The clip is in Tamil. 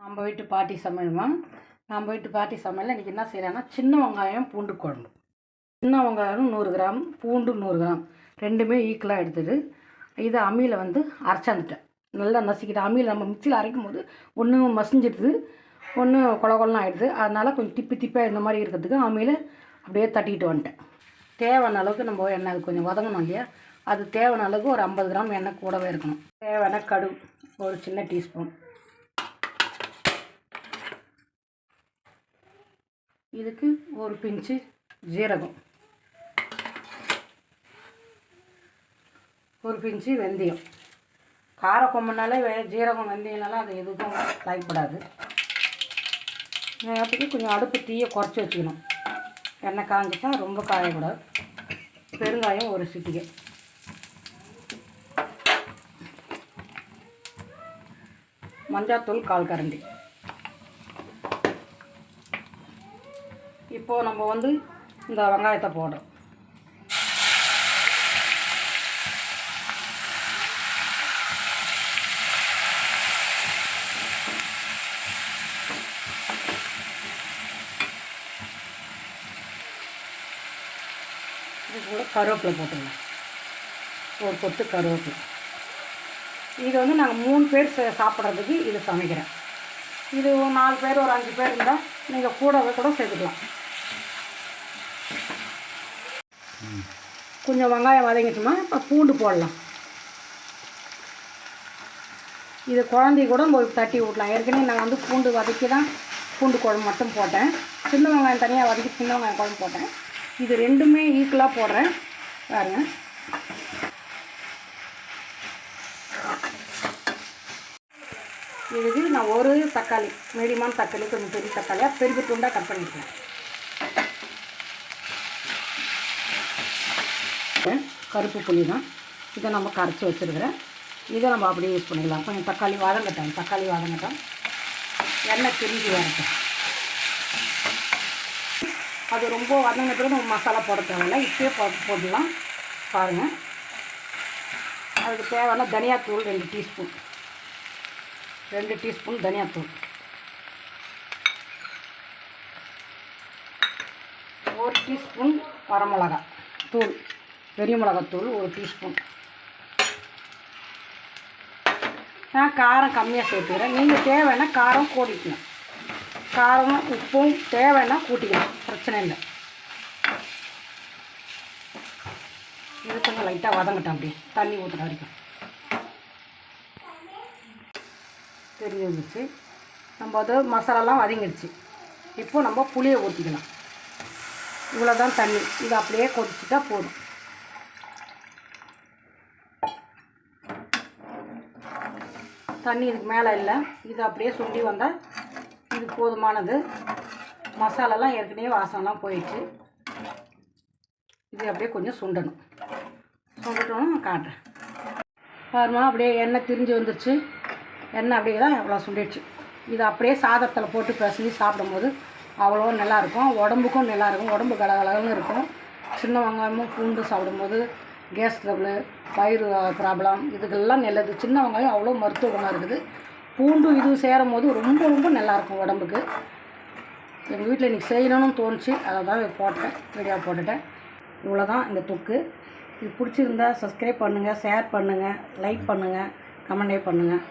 நம்ம வீட்டு பாட்டி சமையல்மா. நம்ம வீட்டு பாட்டி சமையலில் இன்றைக்கி என்ன செய்கிறேன்னா, சின்ன வெங்காயம் பூண்டு குழம்பு. சின்ன வெங்காயம் 100 கிராம், பூண்டு 100 கிராம், ரெண்டுமே ஈக்குவலாக எடுத்துட்டு இதை அம்மியில் அரைச்சாந்துட்டேன். நல்லா நசுக்கிட்டு, அம்மியில் நம்ம மிக்சியில் அரைக்கும் போது ஒன்று மசிஞ்சிடுது, ஒன்று கொலன்னு ஆகிடுது. அதனால் கொஞ்சம் திப்பியாக இந்த மாதிரி இருக்கிறதுக்கு அம்மியில் அப்படியே தட்டிக்கிட்டு வந்துட்டேன். தேவையான அளவுக்கு நம்ம எண்ணெய் அது கொஞ்சம் வதங்கணும் இல்லையா, அது தேவையான அளவுக்கு ஒரு 50 கிராம் எண்ணெய் கூடவே இருக்கணும். தேவையான கடுகு ஒரு சின்ன டீஸ்பூன், இதுக்கு ஒரு பிஞ்சு ஜீரகம், ஒரு பிஞ்சு வெந்தயம். கார கொம்புனாலே ஜீரகம் வெந்தயம்னால அது எதுவும் காய்ப்படாது. நேரத்துக்கு கொஞ்சம் அடுப்பு தீயை குறைச்சி வச்சுக்கணும். எண்ணெய் காஞ்சிட்டா ரொம்ப காயக்கூடாது. பெருங்காயம் ஒரு சிட்டிகை, மஞ்சாத்தூள் 1/4 கரண்டி. இப்போது நம்ம இந்த வெங்காயத்தை போடுறோம். இது கூட கருவேப்பிலை போட்டுடலாம், ஒரு கொத்து கருவேப்பிலை. இது நாங்கள் 3 பேர் சாப்பிட்றதுக்கு இது சமைக்கிறேன். இது 4 பேர் ஒரு 5 பேர் இருந்தால் நீங்கள் கூடவே கூட சேர்த்துக்கலாம். கொஞ்சம் வெங்காயம் வதங்கிட்டோம்னா இப்போ பூண்டு போடலாம். இது குழந்தை கூட போய் தட்டி விடலாம். ஏற்கனவே நான் பூண்டு வதக்கி தான் பூண்டு குழம்பு மட்டும் போட்டேன். சின்ன வெங்காயம் தனியாக வதக்கி சின்ன வெங்காயம் குழம்பு போட்டேன். இது ரெண்டுமே ஈக்குவலாக போடுறேன் பாருங்க. இதுக்கு நான் ஒரு தக்காளி, மீடியமான தக்காளி, கொஞ்சம் பெரிய தக்காளியாக பெரிய துண்டாக கட் பண்ணிக்கிறேன். கருப்பு புளி தான், இதை நம்ம கரைச்சி வச்சுருக்கிறேன். இதை நம்ம அப்படியே யூஸ் பண்ணிக்கலாம். கொஞ்சம் தக்காளி வதங்கட்டும், எண்ணெய் திரிஞ்சு வரட்டும். அது ரொம்ப வதங்கிட்டு நம்ம மசாலா போட தேவையில்லை, இப்பயே போடலாம் பாருங்கள். அதுக்கு தேவையான தனியாத்தூள் 2 டீஸ்பூன், 2 டீஸ்பூன் தனியாத்தூள், 1 டீஸ்பூன் வரமிளகா தூள், பெரிய மிளகாத்தூள் 1 டீஸ்பூன். நான் காரம் கம்மியாக சேர்த்துக்கிறேன். நீங்கள் தேவைன்னா காரம் கூட்டிக்கலாம், காரமும் உப்பும் தேவைன்னா கூட்டிக்கலாம், பிரச்சனை இல்லை. இது கொஞ்சம் லைட்டாக வதங்கட்டும், அப்படியே தண்ணி ஊற்றுற வரைக்கும். தெரிஞ்சு வந்துச்சு, நம்ம மசாலாலாம் வதங்கிடுச்சு. இப்போது நம்ம புளியை ஊற்றிக்கலாம். இவ்வளோ தான் தண்ணி, இது அப்படியே கொதிச்சுட்டா போதும். தண்ணி இதுக்கு மேலே இல்லை, இது அப்படியே சுண்டி வந்தால் இது போதுமானது. மசாலாலாம் ஏற்கனவே வாசம்லாம் போயிடுச்சு. இது அப்படியே கொஞ்சம் சுண்டட்டோன்னு நான் காட்டுறேன் பாருமா. அப்படியே எண்ணெய் திரிஞ்சு வந்துடுச்சு. எண்ணெய் அப்படியே தான் எவ்வளோ சுண்டிடுச்சு. இது அப்படியே சாதத்தில் போட்டு பிசைஞ்சு சாப்பிடும்போது அவ்வளோ நல்லாயிருக்கும், உடம்புக்கும் நல்லாயிருக்கும், உடம்பு கலகலன்னு இருக்கும். சின்ன வெங்காயமும் பூண்டு சாப்பிடும்போது கேஸ் ட்ரபிள், வயிறு ப்ராப்ளம் இதுக்கெல்லாம் நல்லது. சின்ன வெங்காயம் அவ்வளோ மருத்துவ குணம் இருக்குது. பூண்டு இது சேரும் போது ரொம்ப ரொம்ப நல்லாயிருக்கும் உடம்புக்கு. எங்கள் வீட்டில் இன்றைக்கி செய்யணும்னு தோணுச்சு, அதை தான் போட்டேன், வீடியோ போட்டுட்டேன். இவ்வளோ தான் இந்த தொக்கு. இது பிடிச்சிருந்தா சப்ஸ்கிரைப் பண்ணுங்கள், ஷேர் பண்ணுங்கள், லைக் பண்ணுங்கள், கமெண்டே பண்ணுங்கள்.